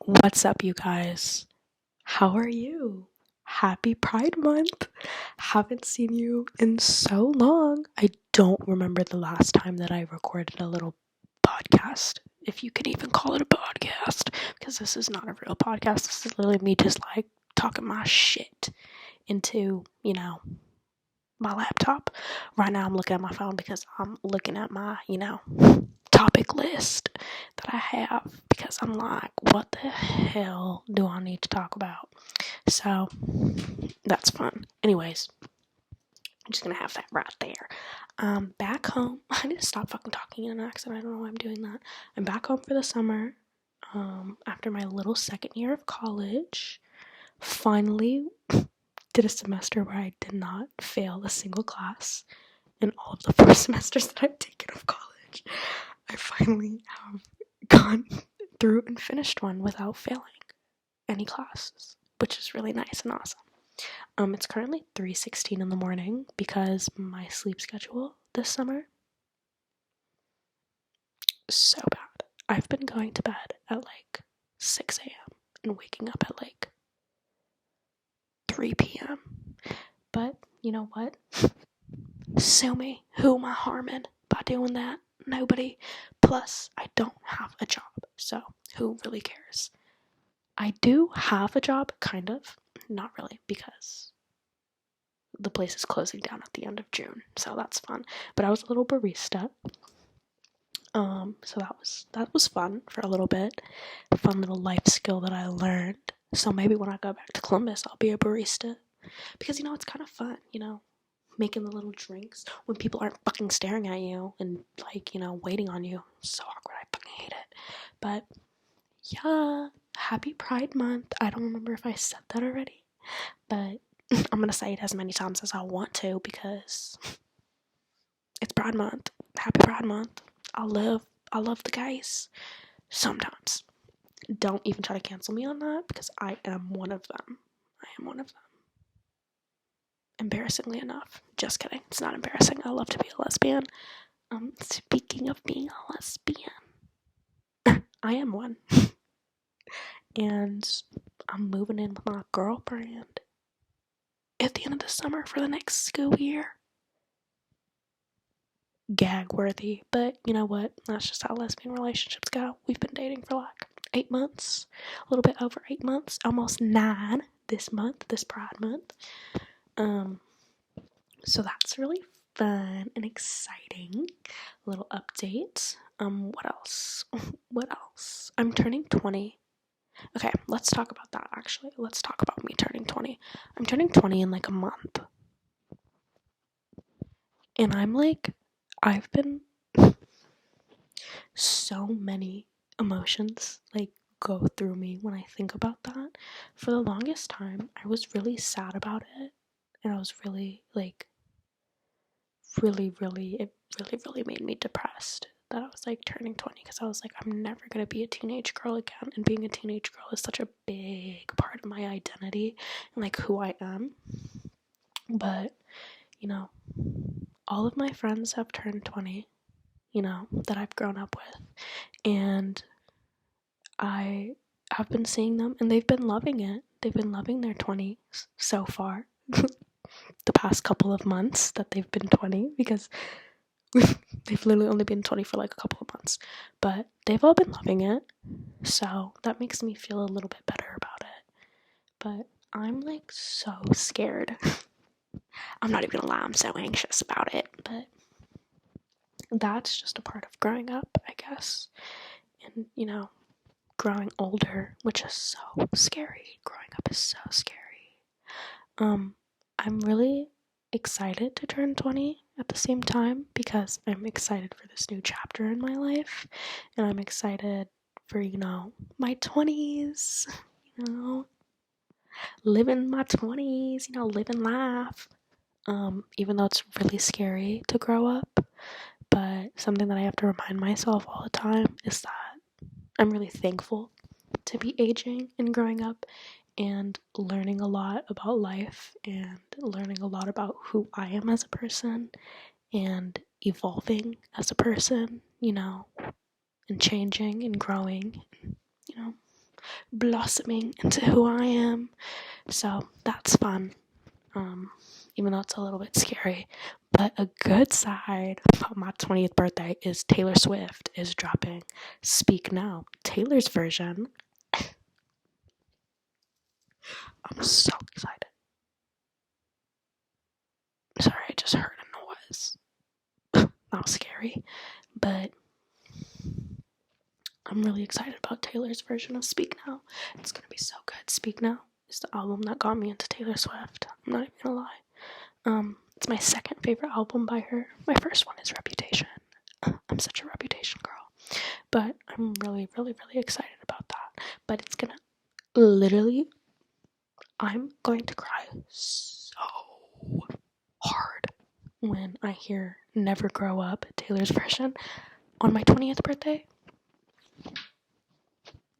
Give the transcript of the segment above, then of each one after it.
What's up, you guys? How are you? Happy Pride Month! Haven't seen you in so long. I don't remember the last time that I recorded a little podcast, if you could even call it a podcast, because this is not a real podcast. This is literally me just like talking my shit into, my laptop. Right now I'm looking at my phone because I'm looking at my, topic list that I have because I'm like, what the hell do I need to talk about? So that's fun. Anyways, I'm just gonna have that right there. Back home. I need to stop fucking talking in an accent. I don't know why I'm doing that. I'm back home for the summer. After my little second year of college, finally did a semester where I did not fail a single class in all of the 4 semesters that I've taken of college. I finally have gone through and finished one without failing any classes, which is really nice and awesome. It's currently 3:16 in the morning because my sleep schedule this summer so bad. I've been going to bed at like 6 a.m. and waking up at like 3 p.m. But you know what? Sue me. Who am I harming by doing that? Nobody. Plus, I don't have a job, so who really cares? I do have a job, kind of. Not really, because the place is closing down at the end of June, so that's fun. But I was a little barista, so that was fun for a little bit. Fun little life skill that I learned. So maybe when I go back to Columbus, I'll be a barista because it's kind of fun, making the little drinks when people aren't fucking staring at you and like waiting on you. So awkward. I fucking hate it. But yeah, happy Pride Month. I don't remember if I said that already, but I'm gonna say it as many times as I want to because it's Pride Month. Happy Pride Month. I love the guys. Sometimes. Don't even try to cancel me on that because I am one of them. Embarrassingly enough. Just kidding. It's not embarrassing. I love to be a lesbian. Speaking of being a lesbian, I am one. And I'm moving in with my girlfriend at the end of the summer for the next school year. Gag worthy, but you know what? That's just how lesbian relationships go. We've been dating for like 8 months, a little bit over 8 months, almost 9 this month, this Pride Month. So that's really fun and exciting. Little update. What else? What else? I'm turning 20. Okay, let's talk about that actually. Let's talk about me turning 20. I'm turning 20 in like a month. And I'm like, I've been so many emotions like go through me when I think about that. For the longest time, I was really sad about it. And I was really like, it really made me depressed that I was like turning 20 because I was like, I'm never going to be a teenage girl again. And being a teenage girl is such a big part of my identity and like who I am. But, all of my friends have turned 20, that I've grown up with. And I have been seeing them and they've been loving it. They've been loving their 20s so far. The past couple of months that they've been 20 because they've literally only been 20 for like a couple of months, but they've all been loving it, so that makes me feel a little bit better about it. But I'm like so scared. I'm not even gonna lie, I'm so anxious about it, but that's just a part of growing up, I guess. And growing older, which is so scary. Growing up is so scary. I'm really excited to turn 20 at the same time because I'm excited for this new chapter in my life, and I'm excited for my 20s, living my 20s, live and laugh. Even though it's really scary to grow up, but something that I have to remind myself all the time is that I'm really thankful to be aging and growing up and learning a lot about life and learning a lot about who I am as a person and evolving as a person, and changing and growing, blossoming into who I am. So that's fun. Even though it's a little bit scary. But a good side of my 20th birthday is Taylor Swift is dropping Speak Now, Taylor's version. I'm so excited. Sorry, I just heard a noise. That was scary. But I'm really excited about Taylor's version of Speak Now. It's gonna be so good. Speak Now is the album that got me into Taylor Swift. I'm not even gonna lie. It's my second favorite album by her. My first one is Reputation. I'm such a Reputation girl. But I'm really, really, really excited about that. But it's gonna literally, I'm going to cry so hard when I hear Never Grow Up, Taylor's version, on my 20th birthday.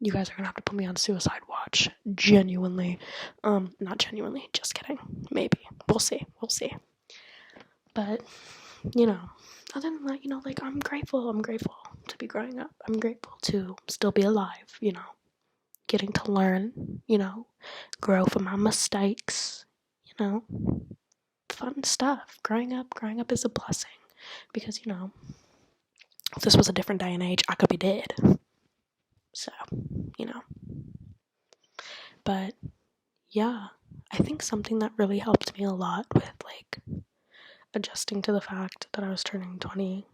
You guys are gonna have to put me on suicide watch. Genuinely. Not genuinely, just kidding. Maybe. We'll see. But, other than that, like, I'm grateful to be growing up. I'm grateful to still be alive, getting to learn, grow from my mistakes, fun stuff. Growing up is a blessing because, if this was a different day and age, I could be dead. So, but yeah, I think something that really helped me a lot with like adjusting to the fact that I was turning 20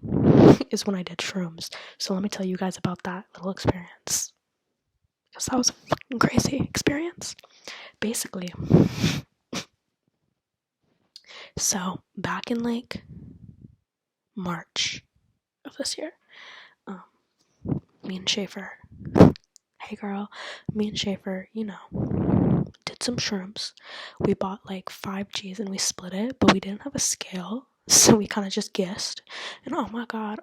is when I did shrooms. So let me tell you guys about that little experience, because that was a fucking crazy experience. Basically, so back in like March of this year, me and Schaefer, hey girl, me and Schaefer, did some shrooms. We bought like 5Gs and we split it, but we didn't have a scale, so we kind of just guessed. And oh my god,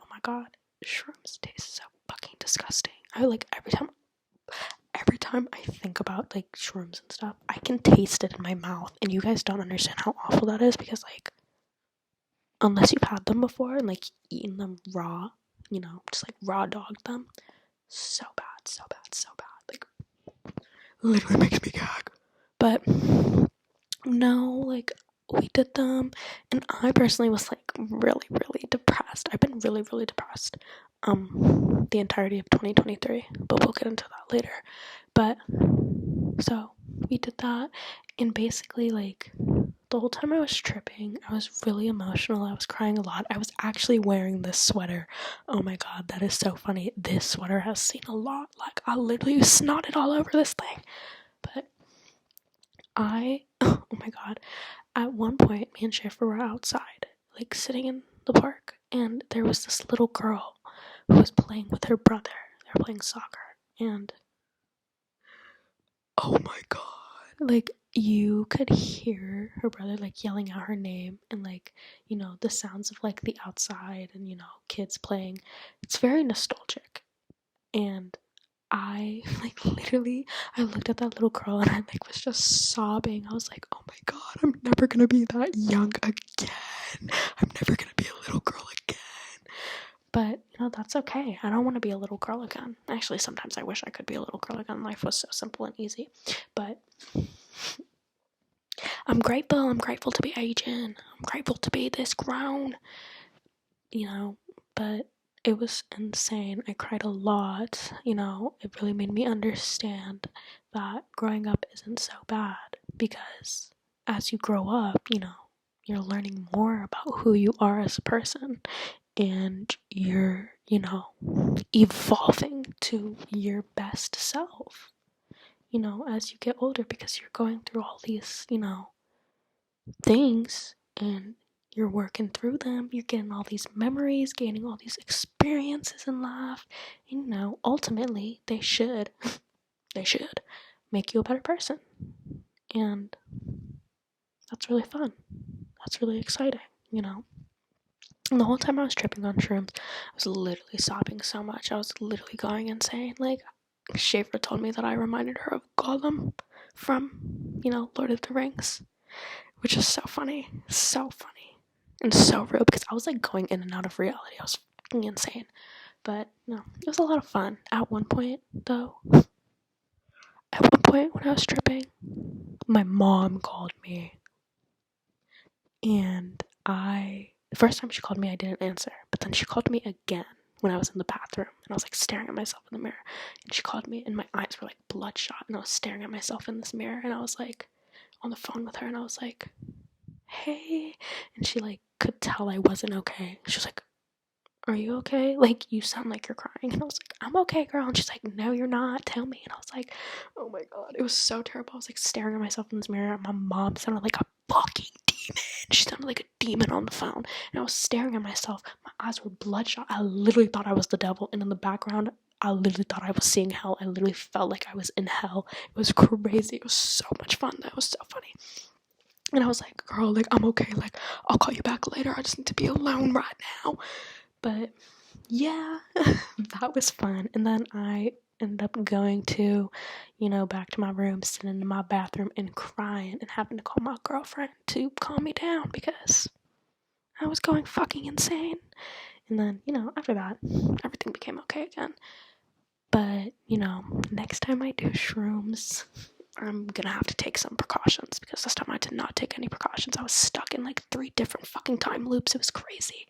shrooms taste so fucking disgusting. I like every time I think about like shrooms and stuff, I can taste it in my mouth, and you guys don't understand how awful that is, because like, unless you've had them before and like eaten them raw, just like raw dogged them, so bad. Like, literally makes me gag. But no, like, we did them, and I personally was like really, really depressed. I've been really, really depressed the entirety of 2023, but we'll get into that later. But so we did that, and basically like the whole time I was tripping, I was really emotional. I was crying a lot. I was actually wearing this sweater. Oh my god, that is so funny. This sweater has seen a lot. Like, I literally snotted all over this thing. But oh my god, at one point, me and Schaefer were outside, like sitting in the park, and there was this little girl who was playing with her brother. They were playing soccer, and oh my god, like, you could hear her brother like yelling out her name, and like, the sounds of like the outside, and kids playing. It's very nostalgic. And I like literally, I looked at that little girl and I like was just sobbing. I was like, oh my god, I'm never gonna be that young again. I'm never gonna be a little girl again. But that's okay. I don't want to be a little girl again. Actually, sometimes I wish I could be a little girl again. Life was so simple and easy. But I'm grateful to be aging. I'm grateful to be this grown. But it was insane. I cried a lot. It really made me understand that growing up isn't so bad, because as you grow up, you're learning more about who you are as a person, and you're, evolving to your best self, as you get older, because you're going through all these, things, and you're working through them. You're getting all these memories, gaining all these experiences in life, and ultimately they should make you a better person. And that's really fun. That's really exciting, And the whole time I was tripping on shrooms, I was literally sobbing so much. I was literally going insane. Like, Schaefer told me that I reminded her of Gollum from, Lord of the Rings, which is so funny, and so real, because I was like going in and out of reality. I was fucking insane. But no, it was a lot of fun. At one point, though, point when I was tripping, my mom called me, and the first time she called me, I didn't answer, but then she called me again when I was in the bathroom, and I was like staring at myself in the mirror, and she called me, and my eyes were like bloodshot, and I was staring at myself in this mirror, and I was like on the phone with her, and I was like, hey, and she like could tell I wasn't okay. She was like, are you okay? Like, you sound like you're crying. And I was like, I'm okay, girl. And she's like, no, you're not. Tell me. And I was like, oh my God. It was so terrible. I was like staring at myself in this mirror. My mom sounded like a fucking demon. She sounded like a demon on the phone. And I was staring at myself. My eyes were bloodshot. I literally thought I was the devil. And in the background, I literally thought I was seeing hell. I literally felt like I was in hell. It was crazy. It was so much fun. That was so funny. And I was like, girl, like, I'm okay. Like, I'll call you back later. I just need to be alone right now. But yeah, that was fun. And then I ended up going to, back to my room, sitting in my bathroom and crying and having to call my girlfriend to calm me down because I was going fucking insane. And then, after that, everything became okay again. But, next time I do shrooms, I'm gonna have to take some precautions because this time I did not take any precautions. I was stuck in like 3 different fucking time loops. It was crazy.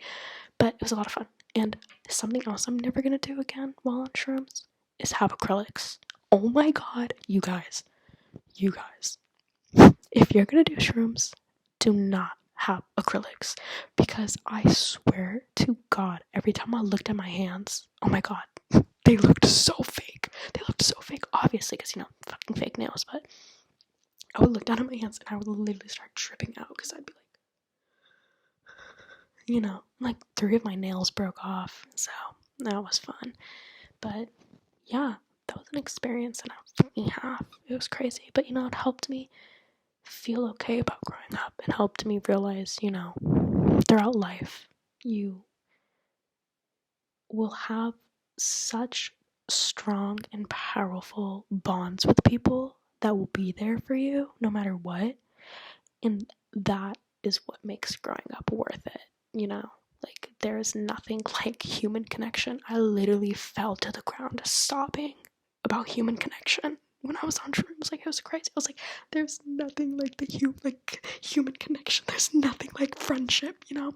But it was a lot of fun. And something else I'm never gonna do again while on shrooms is have acrylics. Oh my God, you guys. If you're gonna do shrooms, do not have acrylics. Because I swear to God, every time I looked at my hands, oh my God, they looked so fake. Obviously, because, fucking fake nails. But I would look down at my hands and I would literally start tripping out because I'd be like, like 3 of my nails broke off. So that was fun. But yeah, that was an experience and a fucking half. It was crazy. But it helped me feel okay about growing up. It helped me realize, throughout life, you will have such strong and powerful bonds with people that will be there for you no matter what. And that is what makes growing up worth it, Like, there is nothing like human connection. I literally fell to the ground sobbing about human connection when I was on shrooms. Like, it was crazy. I was like, there's nothing like human connection. There's nothing like friendship, And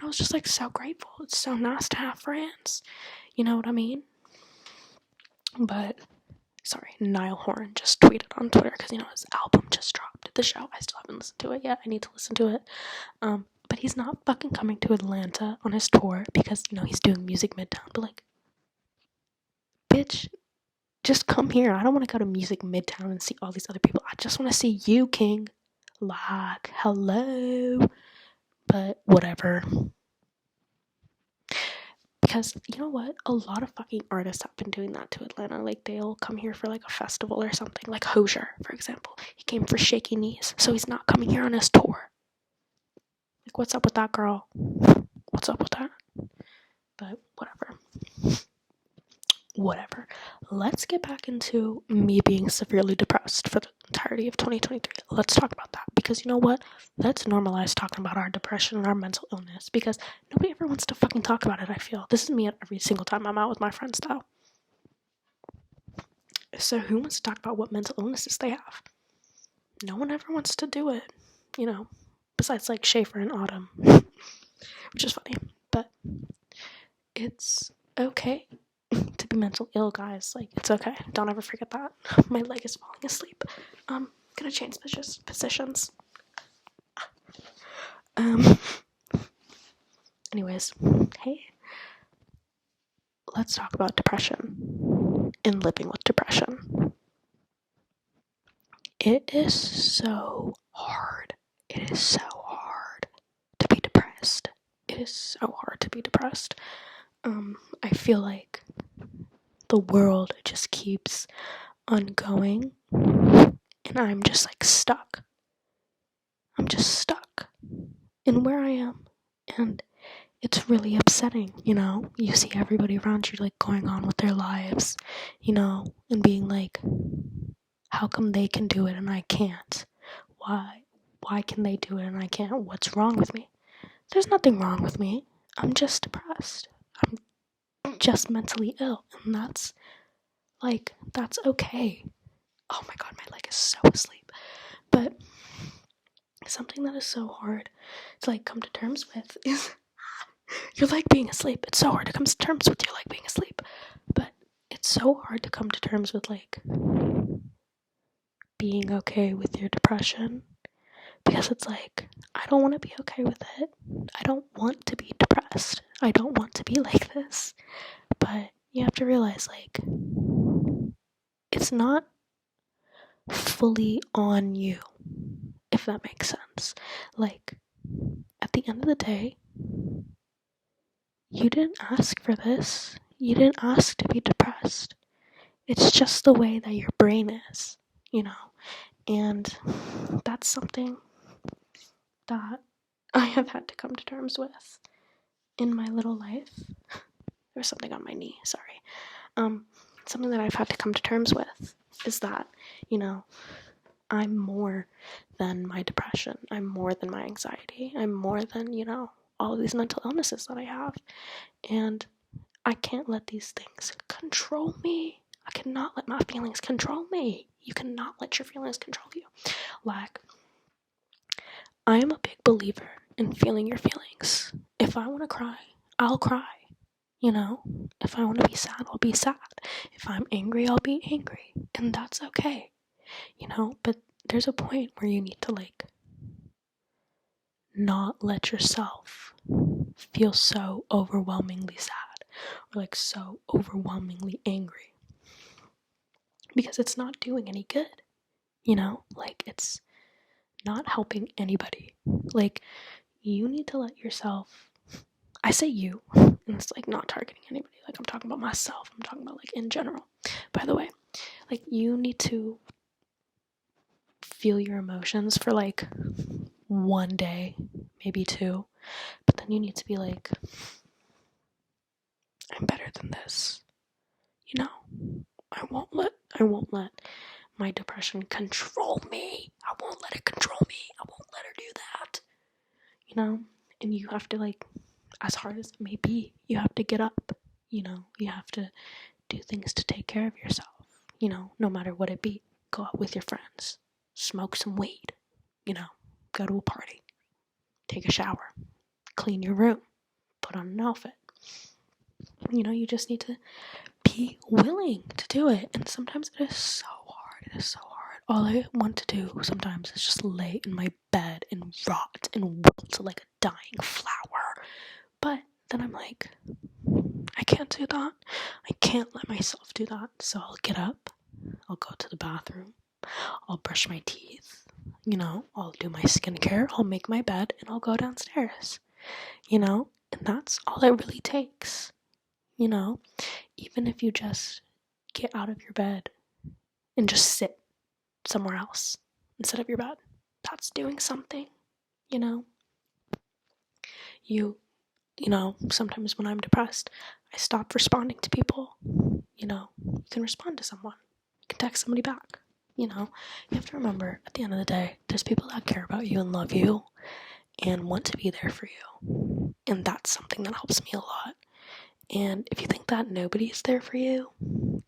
I was just like so grateful. It's so nice to have friends. You know what I mean? But sorry, Niall Horan just tweeted on Twitter because his album just dropped. The show, I still haven't listened to it yet. I need to listen to it. But he's not fucking coming to Atlanta on his tour because he's doing Music Midtown. But like, bitch, just come here. I don't want to go to Music Midtown and see all these other people. I just want to see you, King. Like, hello. But whatever. Because, you know what? A lot of fucking artists have been doing that to Atlanta. Like, they'll come here for, like, a festival or something. Like Hozier, for example. He came for Shaky Knees, so he's not coming here on his tour. Like, what's up with that, girl? What's up with that? But, whatever. Let's get back into me being severely depressed for the entirety of 2023. Let's talk about that. Because you know what? Let's normalize talking about our depression and our mental illness. Because nobody ever wants to fucking talk about it, I feel. This is me every single time I'm out with my friends, though. So who wants to talk about what mental illnesses they have? No one ever wants to do it. Besides, like, Schaefer and Autumn. Which is funny. But it's okay to be mental ill, guys. Like, it's okay. Don't ever forget that. My leg is falling asleep. Gonna change positions. Anyways, hey. Let's talk about depression and living with depression. It is so hard. It is so hard to be depressed. It is so hard to be depressed. I feel like the world just keeps on going and I'm just like stuck. I'm just stuck in where I am, and it's really upsetting. You see everybody around you like going on with their lives, and being like, how come they can do it and I can't? Why can they do it and I can't? What's wrong with me? There's nothing wrong with me. I'm just depressed. I'm just mentally ill, and that's okay. Oh my god, my leg is so asleep. But something that is so hard to like come to terms with is your leg being asleep. It's so hard to come to terms with your leg being asleep. But it's so hard to come to terms with like being okay with your depression, because it's like, I don't want to be okay with it. I don't want to be depressed. I don't want to be like this. But you have to realize, like, it's not fully on you, if that makes sense. Like, at the end of the day, you didn't ask for this. You didn't ask to be depressed. It's just the way that your brain is, you know? And that's something that I have had to come to terms with in my little life. There's something on my knee, sorry. Something that I've had to come to terms with is that, you know, I'm more than my depression. I'm more than my anxiety. I'm more than, you know, all of these mental illnesses that I have. And I can't let these things control me. I cannot let my feelings control me. You cannot let your feelings control you. Like, I am a big believer in feeling your feelings. If I want to cry, I'll cry. You know, if I want to be sad, I'll be sad. If I'm angry, I'll be angry. And that's okay. You know, but there's a point where you need to, like, not let yourself feel so overwhelmingly sad or, like, so overwhelmingly angry. Because it's not doing any good. You know, like, it's not helping anybody. Like, you need to let yourself, I say you, and it's like not targeting anybody. Like, I'm talking about myself. I'm talking about like in general. By the way, like, you need to feel your emotions for like one day, maybe two, but then you need to be like, I'm better than this. You know, I won't let my depression control me. I won't let it control me. I won't let her do that. You know, and you have to, like, as hard as it may be, you have to get up. You know, you have to do things to take care of yourself. You know, no matter what it be. Go out with your friends, smoke some weed, you know, go to a party, take a shower, clean your room, put on an outfit. You know, you just need to be willing to do it. And sometimes it is so hard. It is so hard. All I want to do sometimes is just lay in my bed and rot and wilt like a dying flower. But then I'm like, I can't do that. I can't let myself do that. So I'll get up, I'll go to the bathroom, I'll brush my teeth, you know, I'll do my skincare, I'll make my bed, and I'll go downstairs, you know? And that's all it really takes, you know? Even if you just get out of your bed and just sit somewhere else instead of your bed, that's doing something, you know? You know, sometimes when I'm depressed, I stop responding to people. You know, you can respond to someone. You can text somebody back. You know, you have to remember, at the end of the day, there's people that care about you and love you and want to be there for you. And that's something that helps me a lot. And if you think that nobody's there for you,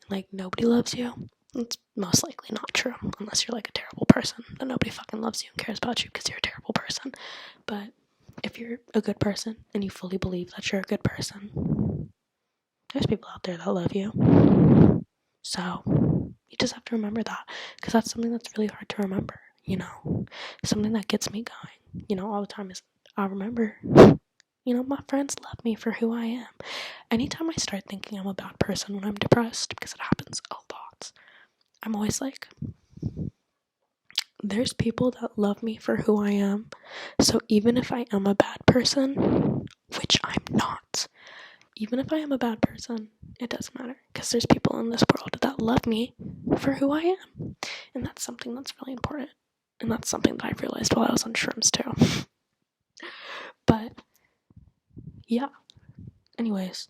like nobody loves you, it's most likely not true. Unless you're like a terrible person, then nobody fucking loves you and cares about you because you're a terrible person. But if you're a good person and you fully believe that you're a good person, there's people out there that love you. So you just have to remember that, because that's something that's really hard to remember, you know? Something that gets me going, you know, all the time is, I remember, you know, my friends love me for who I am. Anytime I start thinking I'm a bad person when I'm depressed, because it happens a lot, I'm always like, there's people that love me for who I am. So even if I am a bad person, which I'm not, even if I am a bad person, it doesn't matter, because there's people in this world that love me for who I am. And that's something that's really important. And that's something that I realized while I was on shrooms too. But yeah. Anyways,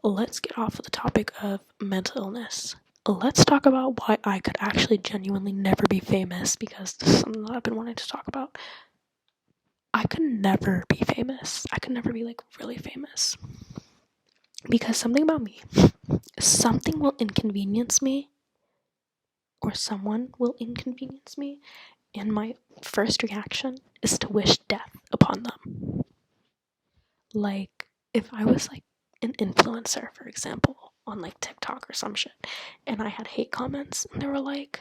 let's get off of the topic of mental illness. Let's talk about why I could actually genuinely never be famous, because this is something that I've been wanting to talk about. I could never be famous. I could never be like really famous. Because something about me, something will inconvenience me or someone will inconvenience me, and my first reaction is to wish death upon them. Like, if I was like an influencer, for example, on like TikTok or some shit, and I had hate comments, and they were like,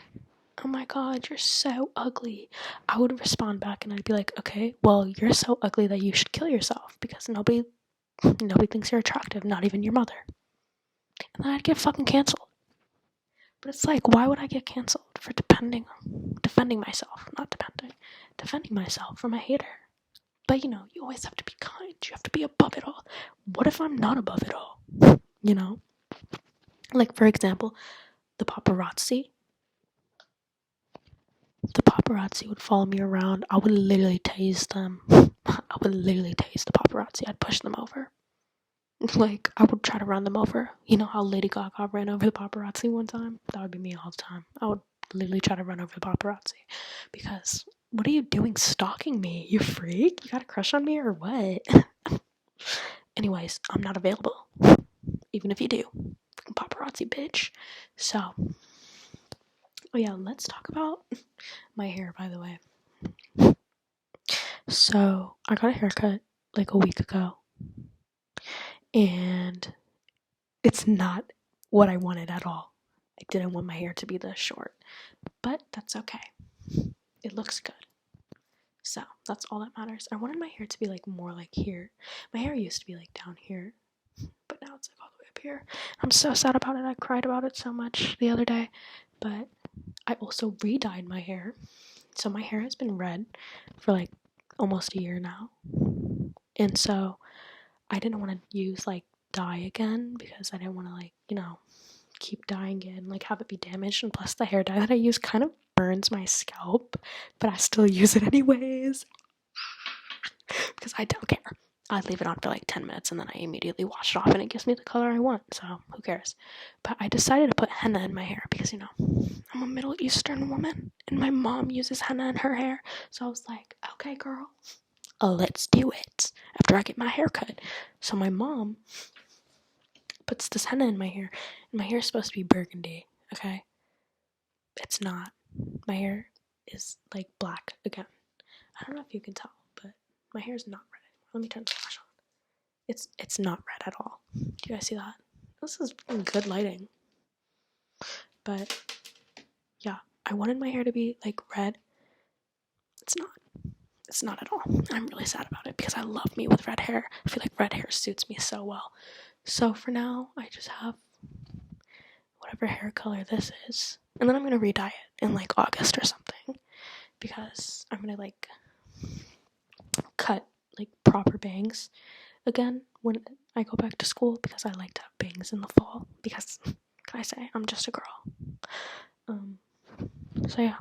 oh my god, you're so ugly, I would respond back and I'd be like, okay, well, you're so ugly that you should kill yourself because nobody thinks you're attractive, not even your mother. And then I'd get fucking canceled. But it's like, why would I get canceled for defending myself? Not depending, defending myself from a hater. But you know, you always have to be kind. You have to be above it all. What if I'm not above it all? You know? Like, for example, the paparazzi. The paparazzi would follow me around. I would literally tase them. I would literally tase the paparazzi. I'd push them over. Like, I would try to run them over. You know how Lady Gaga ran over the paparazzi one time? That would be me all the time. I would literally try to run over the paparazzi. Because, what are you doing stalking me? You freak? You got a crush on me or what? Anyways, I'm not available. Even if you do. Fucking paparazzi, bitch. So, oh yeah, let's talk about my hair, by the way. So, I got a haircut like a week ago. And it's not what I wanted at all. I didn't want my hair to be this short. But that's okay. It looks good. So, that's all that matters. I wanted my hair to be like more like here. My hair used to be like down here. But now it's like all the way up here. I'm so sad about it. I cried about it so much the other day. But I also re-dyed my hair. So my hair has been red for like almost a year now. And so I didn't want to use like dye again because I didn't want to like, you know, keep dyeing it and like have it be damaged. And plus the hair dye that I use kind of burns my scalp, but I still use it anyways because I don't care. I leave it on for like 10 minutes and then I immediately wash it off and it gives me the color I want, so who cares. But I decided to put henna in my hair because, you know, I'm a Middle Eastern woman and my mom uses henna in her hair. So I was like, okay, girl, let's do it after I get my hair cut. So my mom puts this henna in my hair, and my hair is supposed to be burgundy, okay? It's not. My hair is like black again. I don't know if you can tell, but my hair is not red anymore. Let me turn the flash on. It's not red at all. Do you guys see that? This is good lighting. But yeah, I wanted my hair to be like red. It's not. It's not at all. I'm really sad about it because I love me with red hair. I feel like red hair suits me so well. So for now, I just have whatever hair color this is. And then I'm going to re-dye it in like August or something. Because I'm going to like cut like proper bangs again when I go back to school because I like to have bangs in the fall because, can I say, I'm just a girl. So yeah.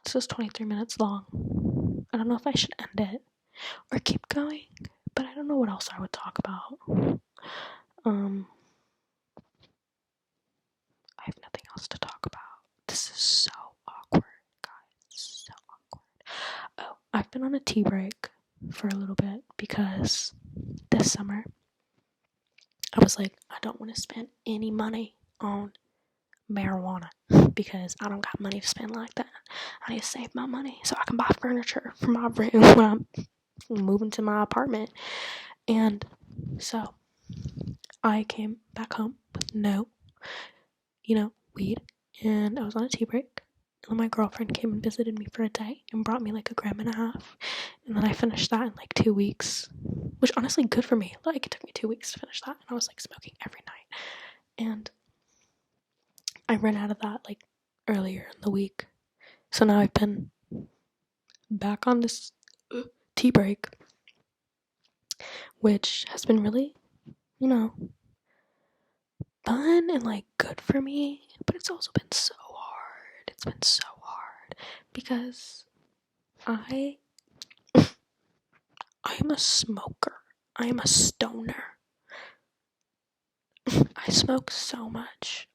This is 23 minutes long. I don't know if I should end it or keep going, but I don't know what else I would talk about. I have nothing else to talk about. This is so awkward, guys. So awkward. Oh, I've been on a tea break for a little bit because this summer I was like, I don't want to spend any money on marijuana because I don't got money to spend like that. I need to save my money so I can buy furniture for my room when I'm moving to my apartment. And so I came back home with no, weed, and I was on a tea break. And my girlfriend came and visited me for a day and brought me like 1.5 grams. And then I finished that in like 2 weeks, which honestly good for me. Like it took me 2 weeks to finish that, and I was like smoking every night. And I ran out of that like earlier in the week. So now I've been back on this tea break, which has been really, fun and like good for me, but it's also been so hard. It's been so hard because I am a smoker. I am a stoner. I smoke so much.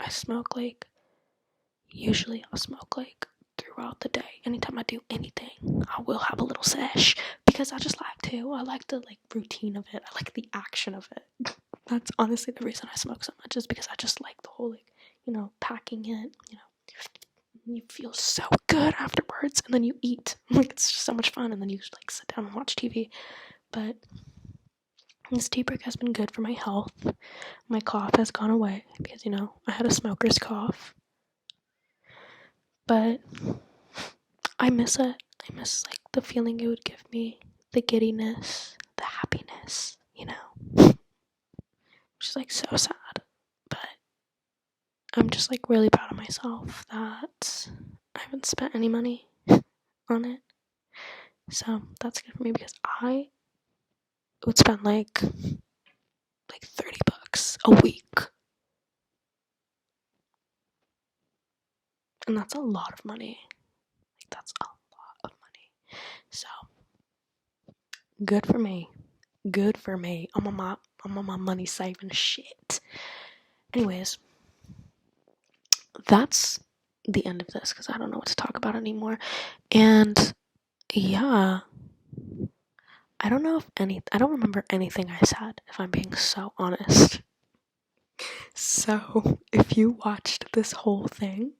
Usually I'll smoke like throughout the day. Anytime I do anything, I will have a little sesh because I just like to. I like the like routine of it. I like the action of it. That's honestly the reason I smoke so much, is because I just like the whole like packing it, you feel so good afterwards, and then you eat. Like, it's just so much fun, and then you like sit down and watch TV. But this tea break has been good for my health. My cough has gone away because, I had a smoker's cough. But I miss it. I miss, like, the feeling it would give me, the giddiness, the happiness, which is, like, so sad. But I'm just, like, really proud of myself that I haven't spent any money on it. So that's good for me because I would spend, like $30 a week. And that's a lot of money. Like, that's a lot of money. So, good for me. Good for me. I'm on my money saving shit. Anyways, that's the end of this because I don't know what to talk about anymore. And yeah, I don't remember anything I said, if I'm being so honest. So, if you watched this whole thing,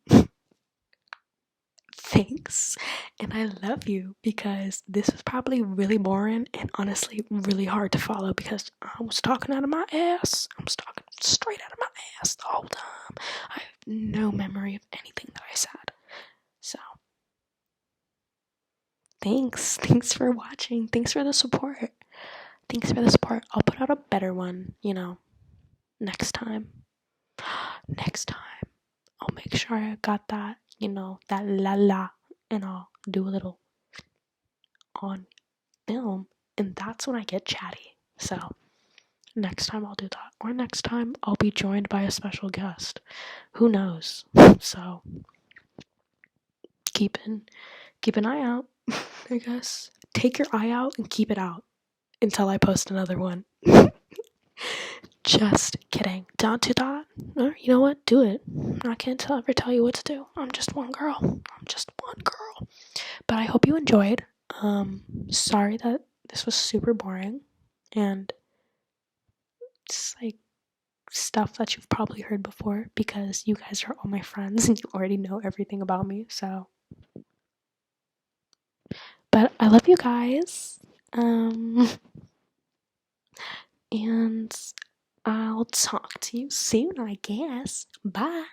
thanks, and I love you, because this was probably really boring and honestly really hard to follow because I was talking out of my ass. I was talking straight out of my ass the whole time. I have no memory of anything that I said. So, thanks for watching. Thanks for the support. I'll put out a better one, next time. I'll make sure I got that, that la, and I'll do a little on film, and that's when I get chatty. So next time I'll do that, or next time I'll be joined by a special guest. Who knows? So keep an eye out. I guess take your eye out and keep it out until I post another one. Just kidding. Don't do that. Or you know what? Do it. I can't ever tell you what to do. I'm just one girl. But I hope you enjoyed. Sorry that this was super boring and it's like stuff that you've probably heard before because you guys are all my friends and you already know everything about me. So, but I love you guys. And I'll talk to you soon, I guess. Bye.